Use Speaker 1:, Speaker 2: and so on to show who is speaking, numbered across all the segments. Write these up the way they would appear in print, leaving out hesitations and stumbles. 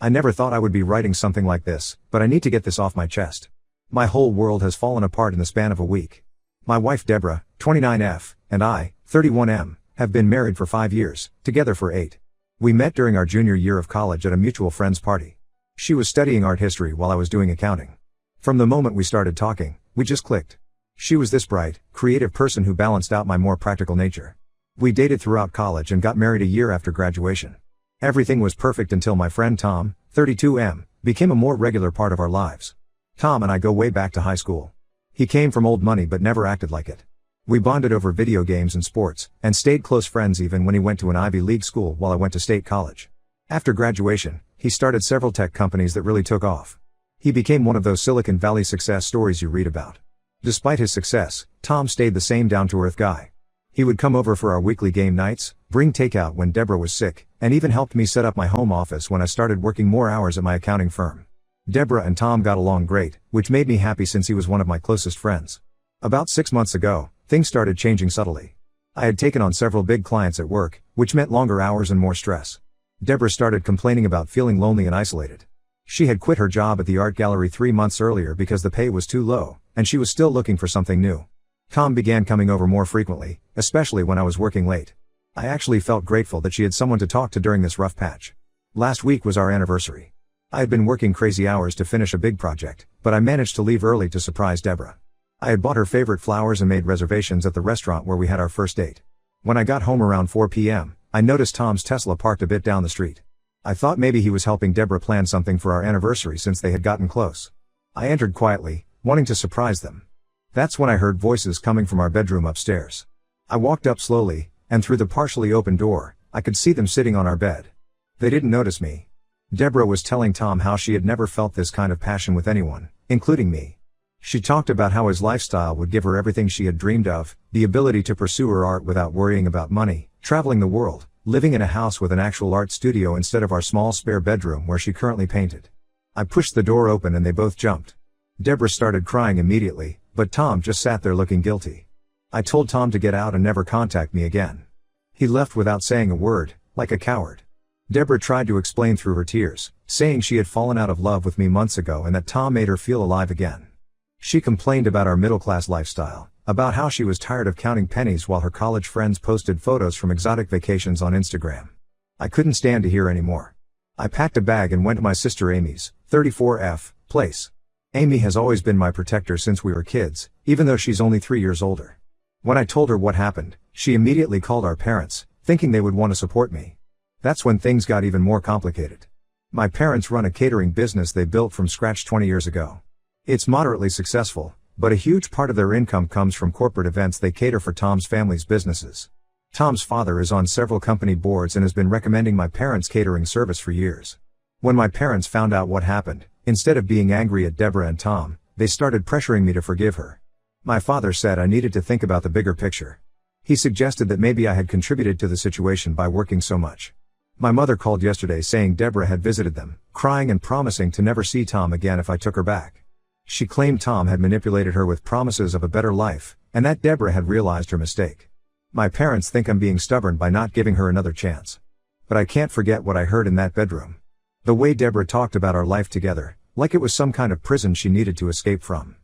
Speaker 1: I never thought I would be writing something like this, but I need to get this off my chest. My whole world has fallen apart in the span of a week. My wife Deborah, 29F, and I, 31M, have been married for 5 years, together for 8. We met during our junior year of college at a mutual friend's party. She was studying art history while I was doing accounting. From the moment we started talking, we just clicked. She was this bright, creative person who balanced out my more practical nature. We dated throughout college and got married a year after graduation. Everything was perfect until my friend Tom, 32M, became a more regular part of our lives. Tom and I go way back to high school. He came from old money but never acted like it. We bonded over video games and sports, and stayed close friends even when he went to an Ivy League school while I went to state college. After graduation, he started several tech companies that really took off. He became one of those Silicon Valley success stories you read about. Despite his success, Tom stayed the same down-to-earth guy. He would come over for our weekly game nights, bring takeout when Deborah was sick, and even helped me set up my home office when I started working more hours at my accounting firm. Deborah and Tom got along great, which made me happy since he was one of my closest friends. About 6 months ago, things started changing subtly. I had taken on several big clients at work, which meant longer hours and more stress. Deborah started complaining about feeling lonely and isolated. She had quit her job at the art gallery 3 months earlier because the pay was too low, and she was still looking for something new. Tom began coming over more frequently, especially when I was working late. I actually felt grateful that she had someone to talk to during this rough patch. Last week was our anniversary. I had been working crazy hours to finish a big project, but I managed to leave early to surprise Deborah. I had bought her favorite flowers and made reservations at the restaurant where we had our first date. When I got home around 4 p.m., I noticed Tom's Tesla parked a bit down the street. I thought maybe he was helping Deborah plan something for our anniversary since they had gotten close. I entered quietly, wanting to surprise them. That's when I heard voices coming from our bedroom upstairs. I walked up slowly, and through the partially open door, I could see them sitting on our bed. They didn't notice me. Deborah was telling Tom how she had never felt this kind of passion with anyone, including me. She talked about how his lifestyle would give her everything she had dreamed of, the ability to pursue her art without worrying about money, traveling the world, living in a house with an actual art studio instead of our small spare bedroom where she currently painted. I pushed the door open and they both jumped. Deborah started crying immediately, but Tom just sat there looking guilty. I told Tom to get out and never contact me again. He left without saying a word, like a coward. Deborah tried to explain through her tears, saying she had fallen out of love with me months ago and that Tom made her feel alive again. She complained about our middle-class lifestyle, about how she was tired of counting pennies while her college friends posted photos from exotic vacations on Instagram. I couldn't stand to hear anymore. I packed a bag and went to my sister Amy's, 34F, place. Amy has always been my protector since we were kids, even though she's only 3 years older. When I told her what happened, she immediately called our parents, thinking they would want to support me. That's when things got even more complicated. My parents run a catering business they built from scratch 20 years ago. It's moderately successful, but a huge part of their income comes from corporate events they cater for Tom's family's businesses. Tom's father is on several company boards and has been recommending my parents' catering service for years. When my parents found out what happened, instead of being angry at Deborah and Tom, they started pressuring me to forgive her. My father said I needed to think about the bigger picture. He suggested that maybe I had contributed to the situation by working so much. My mother called yesterday saying Deborah had visited them, crying and promising to never see Tom again if I took her back. She claimed Tom had manipulated her with promises of a better life, and that Deborah had realized her mistake. My parents think I'm being stubborn by not giving her another chance. But I can't forget what I heard in that bedroom. The way Deborah talked about our life together, like it was some kind of prison she needed to escape from.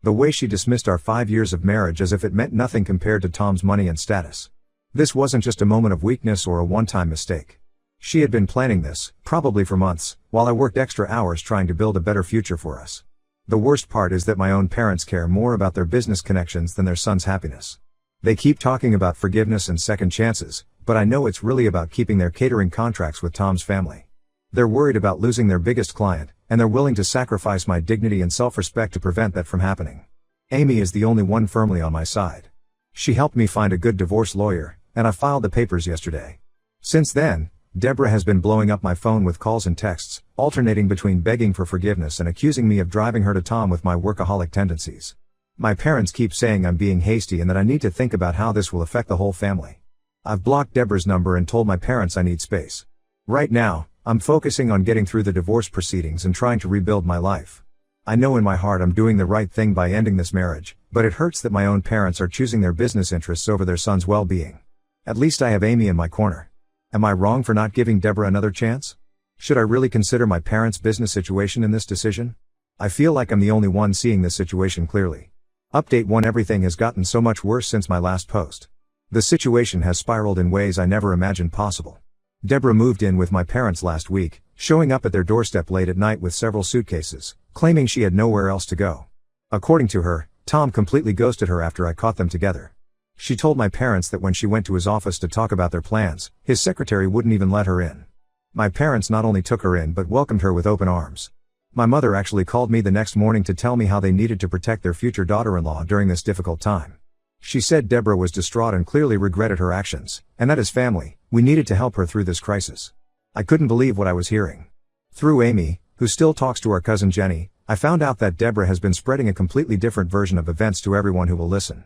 Speaker 1: The way she dismissed our 5 years of marriage as if it meant nothing compared to Tom's money and status. This wasn't just a moment of weakness or a one-time mistake. She had been planning this, probably for months, while I worked extra hours trying to build a better future for us. The worst part is that my own parents care more about their business connections than their son's happiness. They keep talking about forgiveness and second chances, but I know it's really about keeping their catering contracts with Tom's family. They're worried about losing their biggest client, and they're willing to sacrifice my dignity and self-respect to prevent that from happening. Amy is the only one firmly on my side. She helped me find a good divorce lawyer, and I filed the papers yesterday. Since then, Deborah has been blowing up my phone with calls and texts, alternating between begging for forgiveness and accusing me of driving her to Tom with my workaholic tendencies. My parents keep saying I'm being hasty and that I need to think about how this will affect the whole family. I've blocked Deborah's number and told my parents I need space. Right now, I'm focusing on getting through the divorce proceedings and trying to rebuild my life. I know in my heart I'm doing the right thing by ending this marriage, but it hurts that my own parents are choosing their business interests over their son's well-being. At least I have Amy in my corner. Am I wrong for not giving Deborah another chance? Should I really consider my parents' business situation in this decision? I feel like I'm the only one seeing this situation clearly. Update 1: Everything has gotten so much worse since my last post. The situation has spiraled in ways I never imagined possible. Deborah moved in with my parents last week, showing up at their doorstep late at night with several suitcases, claiming she had nowhere else to go. According to her, Tom completely ghosted her after I caught them together. She told my parents that when she went to his office to talk about their plans, his secretary wouldn't even let her in. My parents not only took her in but welcomed her with open arms. My mother actually called me the next morning to tell me how they needed to protect their future daughter-in-law during this difficult time. She said Deborah was distraught and clearly regretted her actions, and that as family, we needed to help her through this crisis. I couldn't believe what I was hearing. Through Amy, who still talks to our cousin Jenny, I found out that Deborah has been spreading a completely different version of events to everyone who will listen.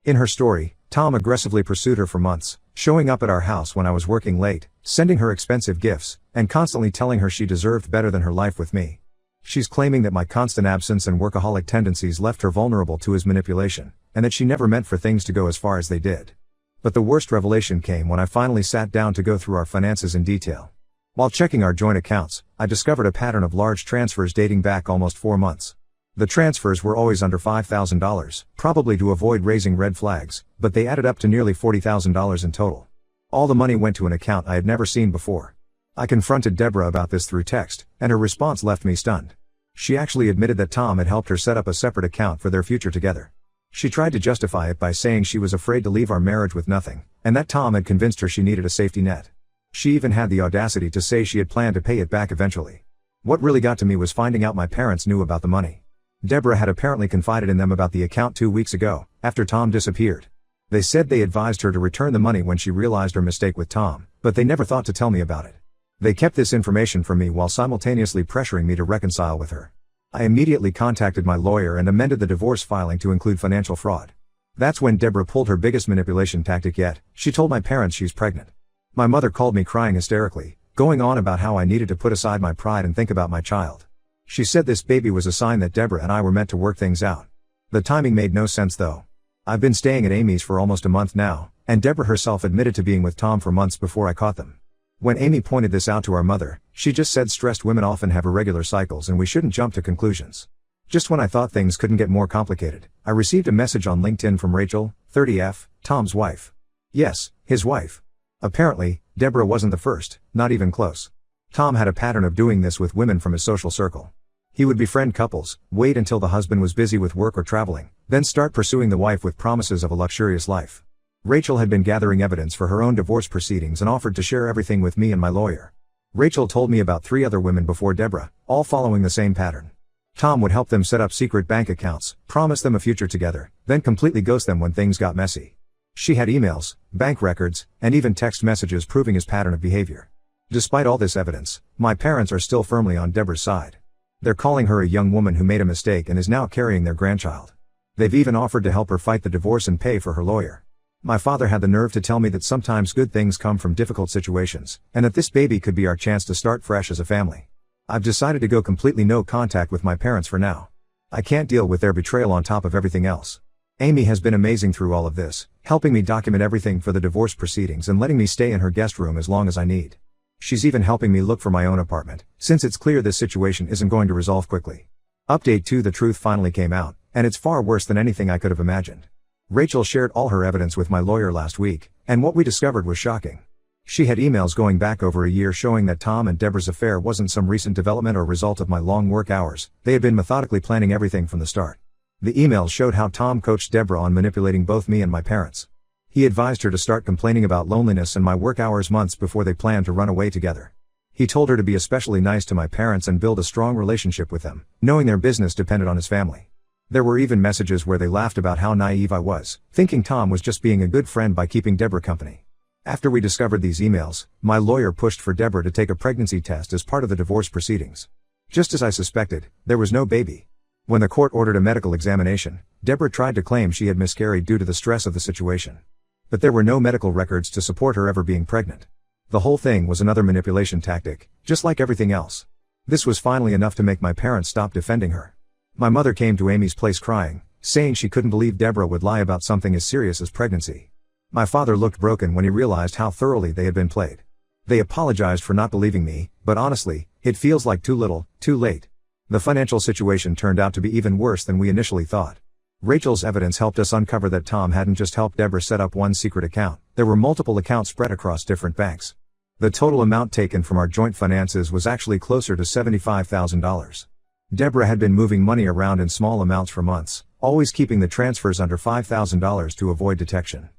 Speaker 1: In her story, Tom aggressively pursued her for months, showing up at our house when I was working late, sending her expensive gifts, and constantly telling her she deserved better than her life with me. She's claiming that my constant absence and workaholic tendencies left her vulnerable to his manipulation, and that she never meant for things to go as far as they did. But the worst revelation came when I finally sat down to go through our finances in detail. While checking our joint accounts, I discovered a pattern of large transfers dating back almost 4 months. The transfers were always under $5,000, probably to avoid raising red flags, but they added up to nearly $40,000 in total. All the money went to an account I had never seen before. I confronted Deborah about this through text, and her response left me stunned. She actually admitted that Tom had helped her set up a separate account for their future together. She tried to justify it by saying she was afraid to leave our marriage with nothing, and that Tom had convinced her she needed a safety net. She even had the audacity to say she had planned to pay it back eventually. What really got to me was finding out my parents knew about the money. Deborah had apparently confided in them about the account 2 weeks ago, after Tom disappeared. They said they advised her to return the money when she realized her mistake with Tom, but they never thought to tell me about it. They kept this information from me while simultaneously pressuring me to reconcile with her. I immediately contacted my lawyer and amended the divorce filing to include financial fraud. That's when Deborah pulled her biggest manipulation tactic yet. She told my parents she's pregnant. My mother called me crying hysterically, going on about how I needed to put aside my pride and think about my child. She said this baby was a sign that Deborah and I were meant to work things out. The timing made no sense though. I've been staying at Amy's for almost a month now, and Deborah herself admitted to being with Tom for months before I caught them. When Amy pointed this out to our mother, she just said stressed women often have irregular cycles and we shouldn't jump to conclusions. Just when I thought things couldn't get more complicated, I received a message on LinkedIn from Rachel, 30F, Tom's wife. Yes, his wife. Apparently, Deborah wasn't the first, not even close. Tom had a pattern of doing this with women from his social circle. He would befriend couples, wait until the husband was busy with work or traveling, then start pursuing the wife with promises of a luxurious life. Rachel had been gathering evidence for her own divorce proceedings and offered to share everything with me and my lawyer. Rachel told me about 3 other women before Deborah, all following the same pattern. Tom would help them set up secret bank accounts, promise them a future together, then completely ghost them when things got messy. She had emails, bank records, and even text messages proving his pattern of behavior. Despite all this evidence, my parents are still firmly on Deborah's side. They're calling her a young woman who made a mistake and is now carrying their grandchild. They've even offered to help her fight the divorce and pay for her lawyer. My father had the nerve to tell me that sometimes good things come from difficult situations, and that this baby could be our chance to start fresh as a family. I've decided to go completely no contact with my parents for now. I can't deal with their betrayal on top of everything else. Amy has been amazing through all of this, helping me document everything for the divorce proceedings and letting me stay in her guest room as long as I need. She's even helping me look for my own apartment, since it's clear this situation isn't going to resolve quickly. Update 2: The truth finally came out, and it's far worse than anything I could have imagined. Rachel shared all her evidence with my lawyer last week, and what we discovered was shocking. She had emails going back over a year showing that Tom and Deborah's affair wasn't some recent development or result of my long work hours. They had been methodically planning everything from the start. The emails showed how Tom coached Deborah on manipulating both me and my parents. He advised her to start complaining about loneliness and my work hours months before they planned to run away together. He told her to be especially nice to my parents and build a strong relationship with them, knowing their business depended on his family. There were even messages where they laughed about how naive I was, thinking Tom was just being a good friend by keeping Deborah company. After we discovered these emails, my lawyer pushed for Deborah to take a pregnancy test as part of the divorce proceedings. Just as I suspected, there was no baby. When the court ordered a medical examination, Deborah tried to claim she had miscarried due to the stress of the situation. But there were no medical records to support her ever being pregnant. The whole thing was another manipulation tactic, just like everything else. This was finally enough to make my parents stop defending her. My mother came to Amy's place crying, saying she couldn't believe Deborah would lie about something as serious as pregnancy. My father looked broken when he realized how thoroughly they had been played. They apologized for not believing me, but honestly, it feels like too little, too late. The financial situation turned out to be even worse than we initially thought. Rachel's evidence helped us uncover that Tom hadn't just helped Deborah set up one secret account, there were multiple accounts spread across different banks. The total amount taken from our joint finances was actually closer to $75,000. Deborah had been moving money around in small amounts for months, always keeping the transfers under $5,000 to avoid detection.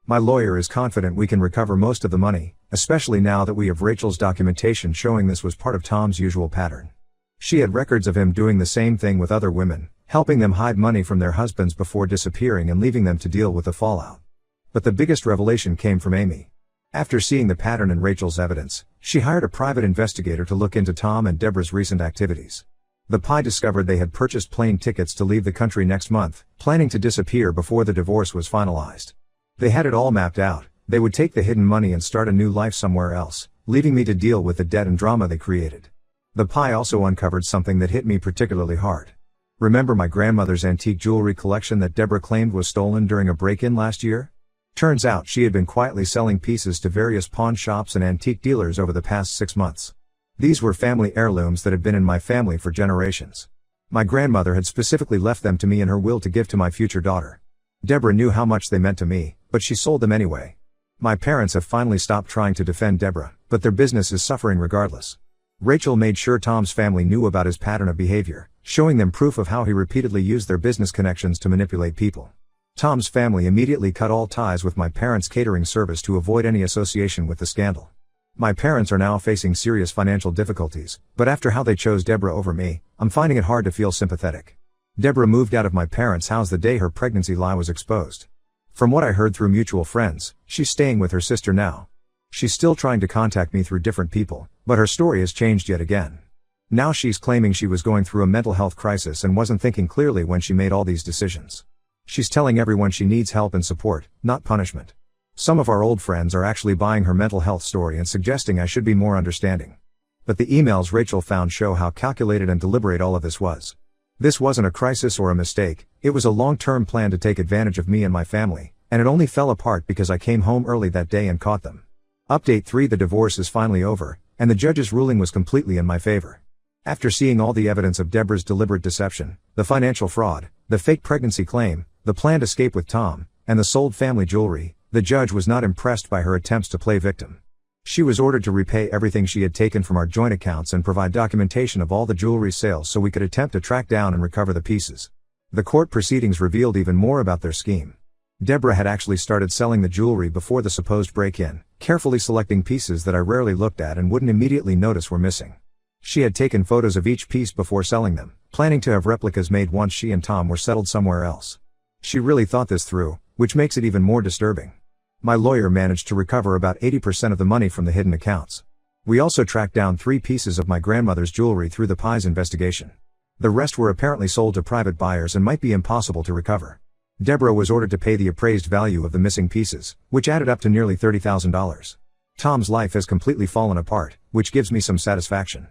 Speaker 1: My lawyer is confident we can recover most of the money, especially now that we have Rachel's documentation showing this was part of Tom's usual pattern. She had records of him doing the same thing with other women, helping them hide money from their husbands before disappearing and leaving them to deal with the fallout. But the biggest revelation came from Amy. After seeing the pattern in Rachel's evidence, she hired a private investigator to look into Tom and Deborah's recent activities. The PI discovered they had purchased plane tickets to leave the country next month, planning to disappear before the divorce was finalized. They had it all mapped out. They would take the hidden money and start a new life somewhere else, leaving me to deal with the debt and drama they created. The PI also uncovered something that hit me particularly hard. Remember my grandmother's antique jewelry collection that Deborah claimed was stolen during a break-in last year? Turns out she had been quietly selling pieces to various pawn shops and antique dealers over the past 6 months. These were family heirlooms that had been in my family for generations. My grandmother had specifically left them to me in her will to give to my future daughter. Deborah knew how much they meant to me, but she sold them anyway. My parents have finally stopped trying to defend Deborah, but their business is suffering regardless. Rachel made sure Tom's family knew about his pattern of behavior, showing them proof of how he repeatedly used their business connections to manipulate people. Tom's family immediately cut all ties with my parents' catering service to avoid any association with the scandal. My parents are now facing serious financial difficulties, but after how they chose Deborah over me, I'm finding it hard to feel sympathetic. Deborah moved out of my parents' house the day her pregnancy lie was exposed. From what I heard through mutual friends, she's staying with her sister now. She's still trying to contact me through different people, but her story has changed yet again. Now she's claiming she was going through a mental health crisis and wasn't thinking clearly when she made all these decisions. She's telling everyone she needs help and support, not punishment. Some of our old friends are actually buying her mental health story and suggesting I should be more understanding. But the emails Rachel found show how calculated and deliberate all of this was. This wasn't a crisis or a mistake, it was a long-term plan to take advantage of me and my family, and it only fell apart because I came home early that day and caught them. Update 3: The divorce is finally over, and the judge's ruling was completely in my favor. After seeing all the evidence of Deborah's deliberate deception, the financial fraud, the fake pregnancy claim, the planned escape with Tom, and the sold family jewelry, the judge was not impressed by her attempts to play victim. She was ordered to repay everything she had taken from our joint accounts and provide documentation of all the jewelry sales so we could attempt to track down and recover the pieces. The court proceedings revealed even more about their scheme. Deborah had actually started selling the jewelry before the supposed break-in, carefully selecting pieces that I rarely looked at and wouldn't immediately notice were missing. She had taken photos of each piece before selling them, planning to have replicas made once she and Tom were settled somewhere else. She really thought this through, which makes it even more disturbing. My lawyer managed to recover about 80% of the money from the hidden accounts. We also tracked down 3 pieces of my grandmother's jewelry through the PI's investigation. The rest were apparently sold to private buyers and might be impossible to recover. Deborah was ordered to pay the appraised value of the missing pieces, which added up to nearly $30,000. Tom's life has completely fallen apart, which gives me some satisfaction.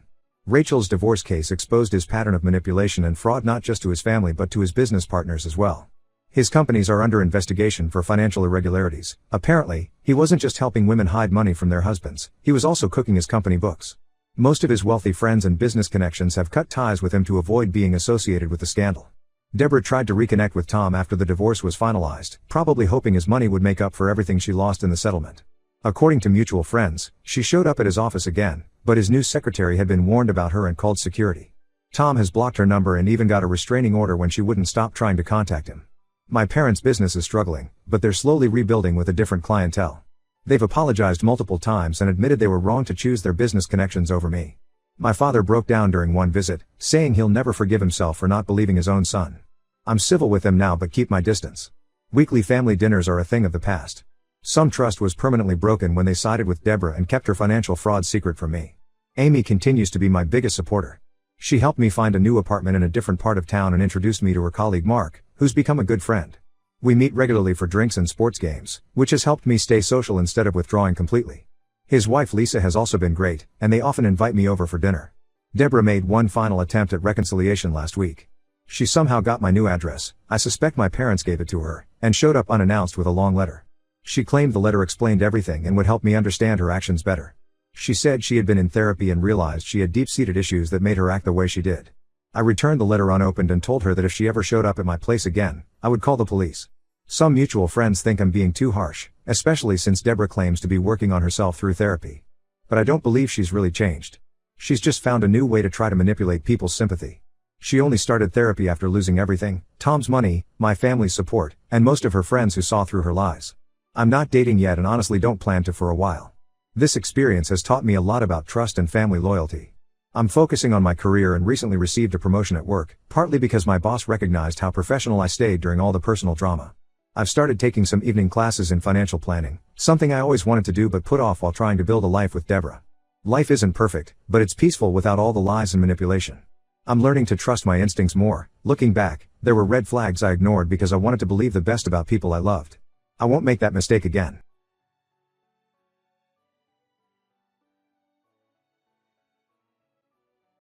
Speaker 1: Rachel's divorce case exposed his pattern of manipulation and fraud not just to his family but to his business partners as well. His companies are under investigation for financial irregularities. Apparently, he wasn't just helping women hide money from their husbands, he was also cooking his company books. Most of his wealthy friends and business connections have cut ties with him to avoid being associated with the scandal. Deborah tried to reconnect with Tom after the divorce was finalized, probably hoping his money would make up for everything she lost in the settlement. According to mutual friends, she showed up at his office again, but his new secretary had been warned about her and called security. Tom has blocked her number and even got a restraining order when she wouldn't stop trying to contact him. My parents' business is struggling, but they're slowly rebuilding with a different clientele. They've apologized multiple times and admitted they were wrong to choose their business connections over me. My father broke down during one visit, saying he'll never forgive himself for not believing his own son. I'm civil with him now but keep my distance. Weekly family dinners are a thing of the past. Some trust was permanently broken when they sided with Deborah and kept her financial fraud secret from me. Amy continues to be my biggest supporter. She helped me find a new apartment in a different part of town and introduced me to her colleague Mark, who's become a good friend. We meet regularly for drinks and sports games, which has helped me stay social instead of withdrawing completely. His wife Lisa has also been great, and they often invite me over for dinner. Deborah made one final attempt at reconciliation last week. She somehow got my new address, I suspect my parents gave it to her, and showed up unannounced with a long letter. She claimed the letter explained everything and would help me understand her actions better. She said she had been in therapy and realized she had deep-seated issues that made her act the way she did. I returned the letter unopened and told her that if she ever showed up at my place again, I would call the police. Some mutual friends think I'm being too harsh, especially since Deborah claims to be working on herself through therapy. But I don't believe she's really changed. She's just found a new way to try to manipulate people's sympathy. She only started therapy after losing everything: Tom's money, my family's support, and most of her friends who saw through her lies. I'm not dating yet and honestly don't plan to for a while. This experience has taught me a lot about trust and family loyalty. I'm focusing on my career and recently received a promotion at work, partly because my boss recognized how professional I stayed during all the personal drama. I've started taking some evening classes in financial planning, something I always wanted to do but put off while trying to build a life with Deborah. Life isn't perfect, but it's peaceful without all the lies and manipulation. I'm learning to trust my instincts more. Looking back, there were red flags I ignored because I wanted to believe the best about people I loved. I won't make that mistake again.